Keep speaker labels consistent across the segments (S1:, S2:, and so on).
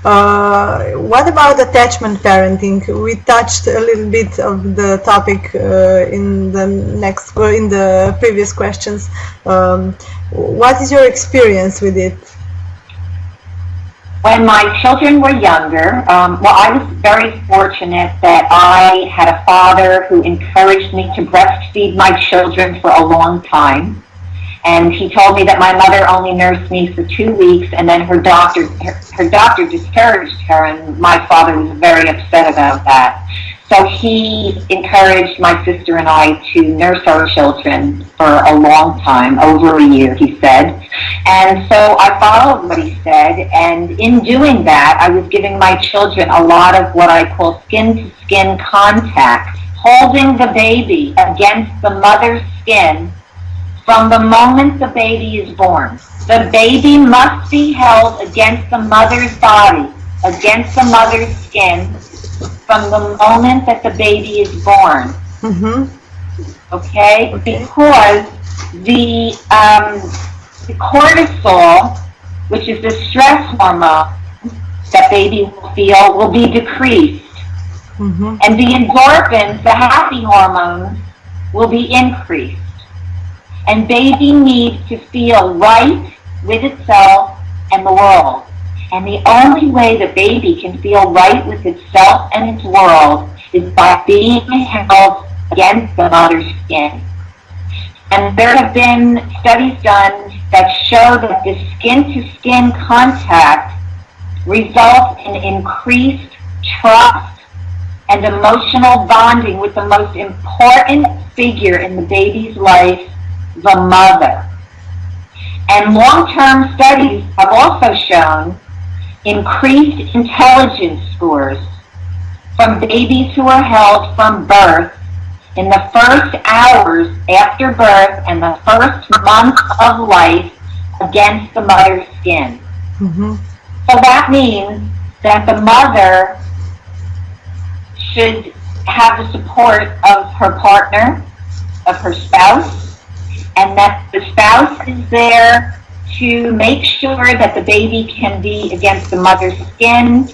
S1: What about attachment parenting? We touched a little bit of the topic in the previous questions. What is your experience with it?
S2: When my children were younger, I was very fortunate that I had a father who encouraged me to breastfeed my children for a long time. And he told me that my mother only nursed me for 2 weeks, and then her doctor discouraged her, and my father was very upset about that. So he encouraged my sister and I to nurse our children for a long time, over a year, he said. And so I followed what he said, and in doing that, I was giving my children a lot of what I call skin-to-skin contact, holding the baby against the mother's skin from the moment the baby is born. The baby must be held against the mother's body, against the mother's skin, from the moment that the baby is born.
S1: Mm-hmm.
S2: Okay? Because the cortisol, which is the stress hormone that baby will feel, will be decreased.
S1: Mm-hmm.
S2: And the endorphins, the happy hormones, will be increased. And baby needs to feel right with itself and the world. And the only way the baby can feel right with itself and its world is by being held against the mother's skin. And there have been studies done that show that the skin-to-skin contact results in increased trust and emotional bonding with the most important figure in the baby's life, the mother. And long-term studies have also shown increased intelligence scores from babies who are held from birth in the first hours after birth and the first month of life against the mother's skin.
S1: Mm-hmm.
S2: So that means that the mother should have the support of her partner, of her spouse, and that the spouse is there to make sure that the baby can be against the mother's skin,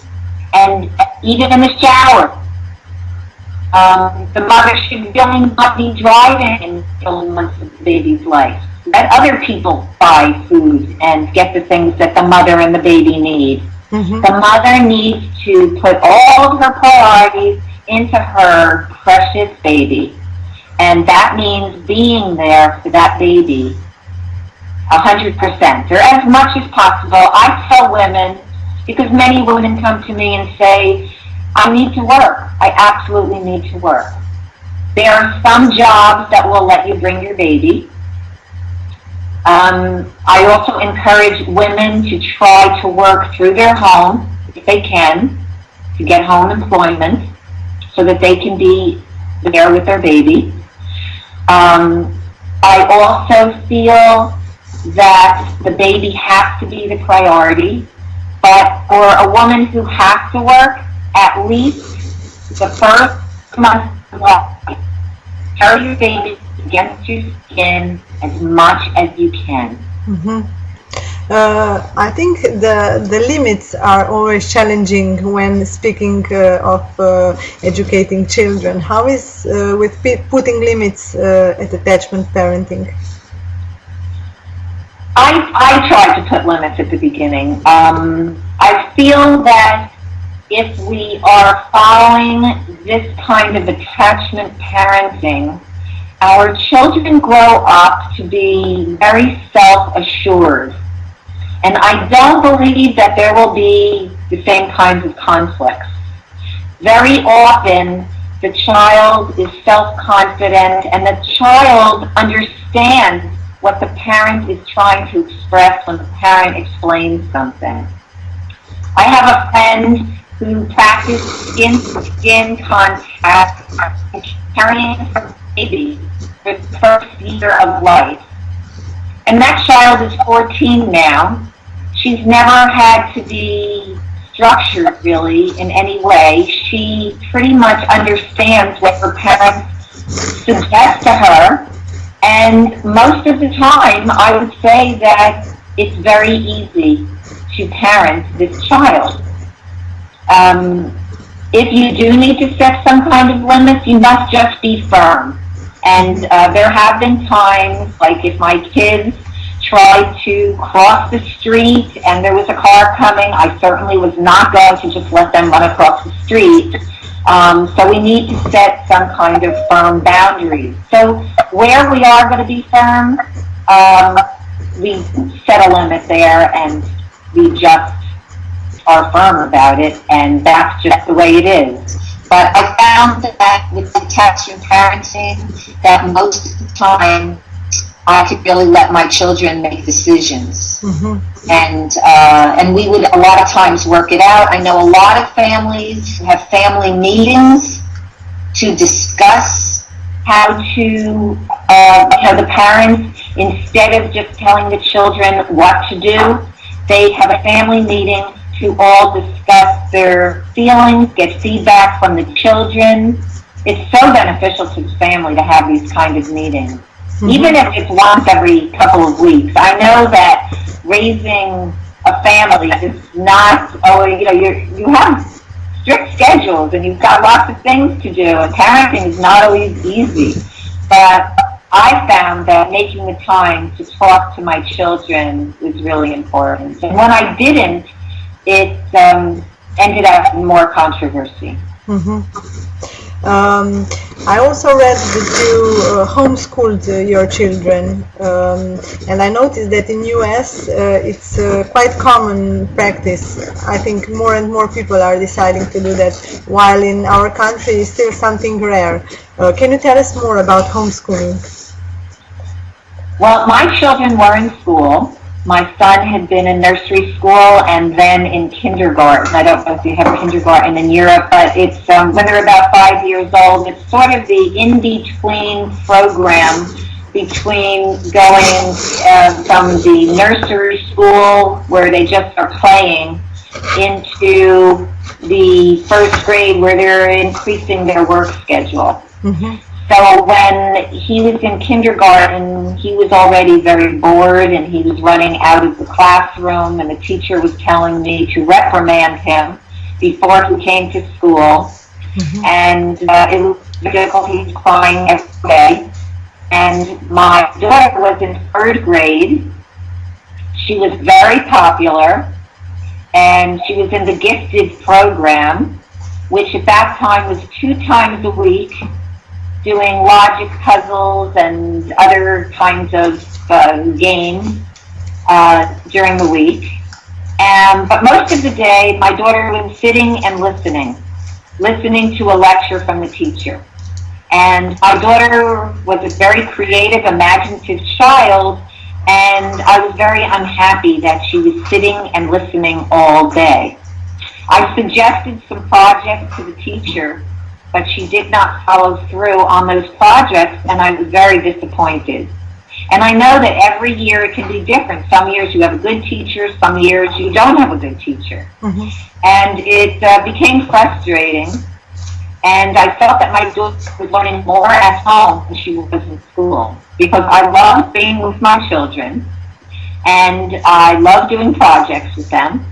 S2: and even in the shower. The mother should really not be driving in the months of the baby's life. Let other people buy food and get the things that the mother and the baby need.
S1: Mm-hmm.
S2: The mother needs to put all of her priorities into her precious baby. And that means being there for that baby 100%, or as much as possible. I tell women, because many women come to me and say, I need to work. I absolutely need to work. There are some jobs that will let you bring your baby. I also encourage women to try to work through their home, if they can, to get home employment so that they can be there with their baby. I also feel that the baby has to be the priority, but for a woman who has to work, at least the first month of life, carry your baby against your skin as much as you can.
S1: Mm-hmm. I think the limits are always challenging when speaking of educating children. How is with putting limits at attachment parenting?
S2: I tried to put limits at the beginning. I feel that if we are following this kind of attachment parenting, our children grow up to be very self-assured. And I don't believe that there will be the same kinds of conflicts. Very often, the child is self-confident and the child understands what the parent is trying to express when the parent explains something. I have a friend who practiced skin-to-skin contact carrying her baby for the first year of life. And that child is 14 now. She's never had to be structured, really, in any way. She pretty much understands what her parents suggest to her. And most of the time, I would say that it's very easy to parent this child. If you do need to set some kind of limits, you must just be firm. And there have been times, like if my kids tried to cross the street and there was a car coming, I certainly was not going to just let them run across the street. So we need to set some kind of firm boundaries. So where we are going to be firm, we set a limit there and we just are firm about it, and that's just the way it is. But I found that with attachment parenting, that most of the time I could really let my children make decisions. And we would a lot of times work it out. I know a lot of families have family meetings to discuss how to, the parents, instead of just telling the children what to do, they have a family meeting to all discuss their feelings, get feedback from the children. It's so beneficial to the family to have these kind of meetings. Even if it's once every couple of weeks. I know that raising a family is not, you have strict schedules and you've got lots of things to do, and parenting is not always easy. But I found that making the time to talk to my children was really important. And when I didn't, it ended up in more controversy.
S1: I also read that you homeschooled your children, and I noticed that in US it's quite common practice. I think more and more people are deciding to do that, while in our country it's still something rare. Can you tell us more about homeschooling?
S2: Well, my children were in school. My son had been in nursery school and then in kindergarten. I don't know if you have kindergarten in Europe, but it's when they're about 5 years old. It's sort of the in-between program between going from the nursery school, where they just are playing, into the first grade, where they're increasing their work schedule. So when he was in kindergarten, he was already very bored and he was running out of the classroom, and the teacher was telling me to reprimand him before he came to school. And it was difficult. He was crying every day. And my daughter was in 3rd grade. She was very popular, and she was in the gifted program, which at that time was 2 times a week, doing logic puzzles and other kinds of games during the week. But most of the day, my daughter was sitting and listening to a lecture from the teacher. And my daughter was a very creative, imaginative child, and I was very unhappy that she was sitting and listening all day. I suggested some projects to the teacher, but she did not follow through on those projects, and I was very disappointed. And I know that every year it can be different. Some years you have a good teacher, some years you don't have a good teacher. And it became frustrating, and I felt that my daughter was learning more at home than she was in school, because I love being with my children, and I love doing projects with them.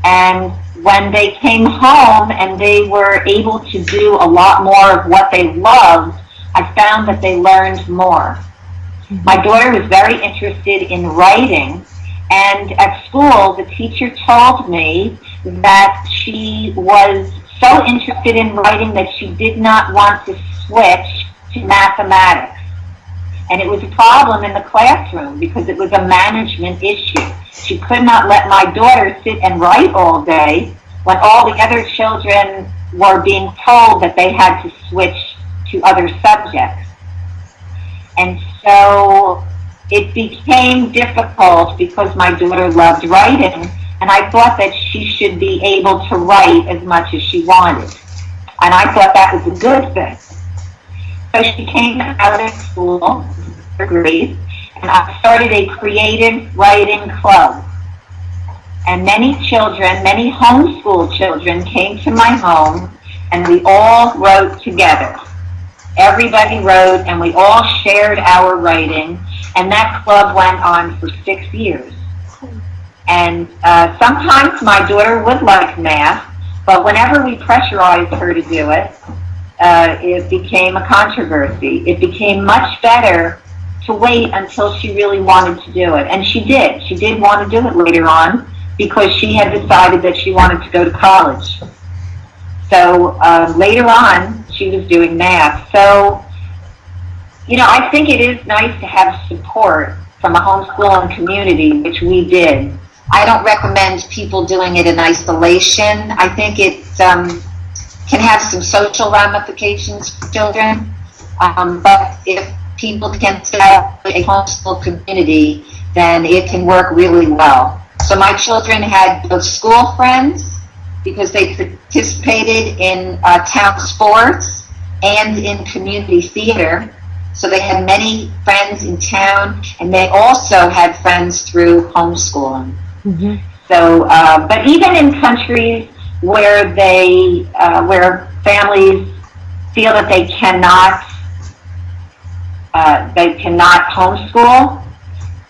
S2: And when they came home and they were able to do a lot more of what they loved, I found that they learned more. My daughter was very interested in writing, and at school the teacher told me that she was so interested in writing that she did not want to switch to mathematics. And it was a problem in the classroom because it was a management issue. She could not let my daughter sit and write all day when all the other children were being told that they had to switch to other subjects. And so it became difficult because my daughter loved writing, and I thought that she should be able to write as much as she wanted. And I thought that was a good thing. So she came out of school, 3rd grade, and I started a creative writing club. And many children, many homeschool children came to my home, and we all wrote together. Everybody wrote, and we all shared our writing, and that club went on for 6 years. And sometimes my daughter would like math, But whenever we pressurized her to do it, it became a controversy. It became much better to wait until she really wanted to do it. And she did. She did want to do it later on because she had decided that she wanted to go to college. So later on, she was doing math. So, you know, I think it is nice to have support from a homeschooling community, which we did.
S3: I don't recommend people doing it in isolation. I think it can have some social ramifications for children. But if people can set up a homeschool community, then it can work really well. So my children had both school friends, because they participated in town sports and in community theater. So they had many friends in town, and they also had friends through homeschooling.
S1: Mm-hmm.
S2: So, but even in countries where where families feel that they cannot homeschool,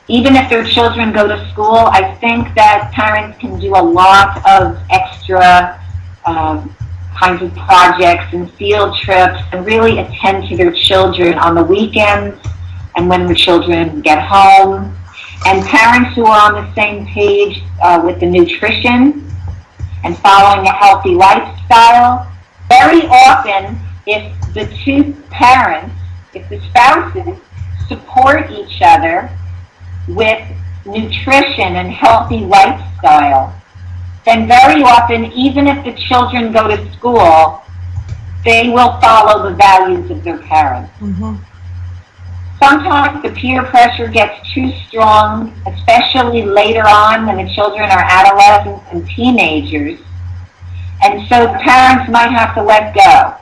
S2: even if their children go to school, I think that parents can do a lot of extra kinds of projects and field trips and really attend to their children on the weekends and when the children get home. And parents who are on the same page with the nutrition and following a healthy lifestyle, very often if the two parents, if the spouses support each other with nutrition and healthy lifestyle, then very often, even if the children go to school, they will follow the values of their parents.
S1: Mm-hmm.
S2: Sometimes the peer pressure gets too strong, especially later on when the children are adolescents and teenagers, and so the parents might have to let go.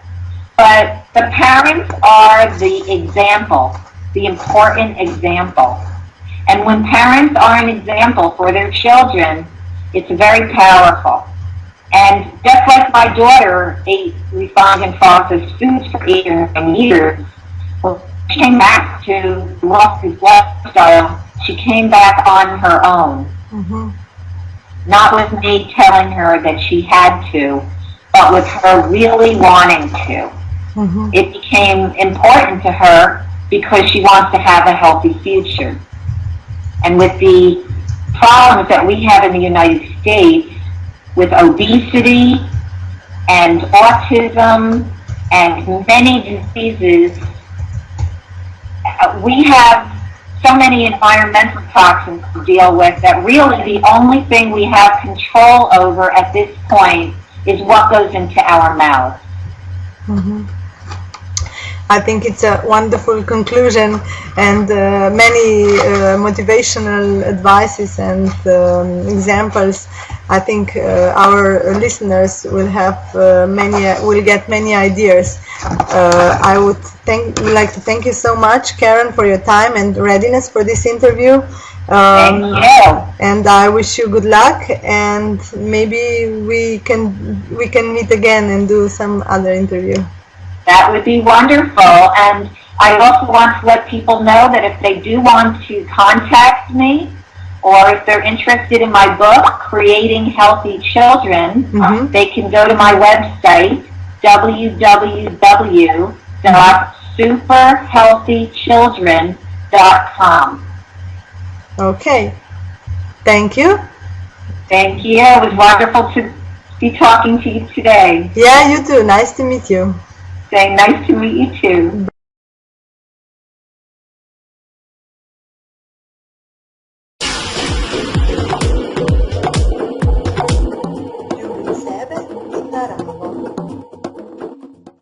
S2: But the parents are the example, the important example. And when parents are an example for their children, it's very powerful. And just like my daughter ate refined and processed foods for 8 or 9 years, when she came back to Ross's lifestyle, she came back on her own.
S1: Mm-hmm.
S2: Not with me telling her that she had to, but with her really wanting to.
S1: Mm-hmm.
S2: It became important to her because she wants to have a healthy future. And with the problems that we have in the United States with obesity and autism and many diseases, we have so many environmental toxins to deal with that really the only thing we have control over at this point is what goes into our mouths.
S1: Mm-hmm. I think it's a wonderful conclusion, and many motivational advices and examples. I think our listeners will have will get many ideas. I would like to thank you so much, Karen, for your time and readiness for this interview.
S2: Thank you.
S1: And I wish you good luck, and maybe we can meet again and do some other interview.
S2: That would be wonderful. And I also want to let people know that if they do want to contact me, or if they're interested in my book, Creating Healthy Children,
S1: mm-hmm.
S2: they can go to my website, www.superhealthychildren.com.
S1: Okay. Thank you.
S2: Thank you. It was wonderful to be talking to you today.
S1: Yeah, you too. Nice to meet you.
S2: Nice to meet you too.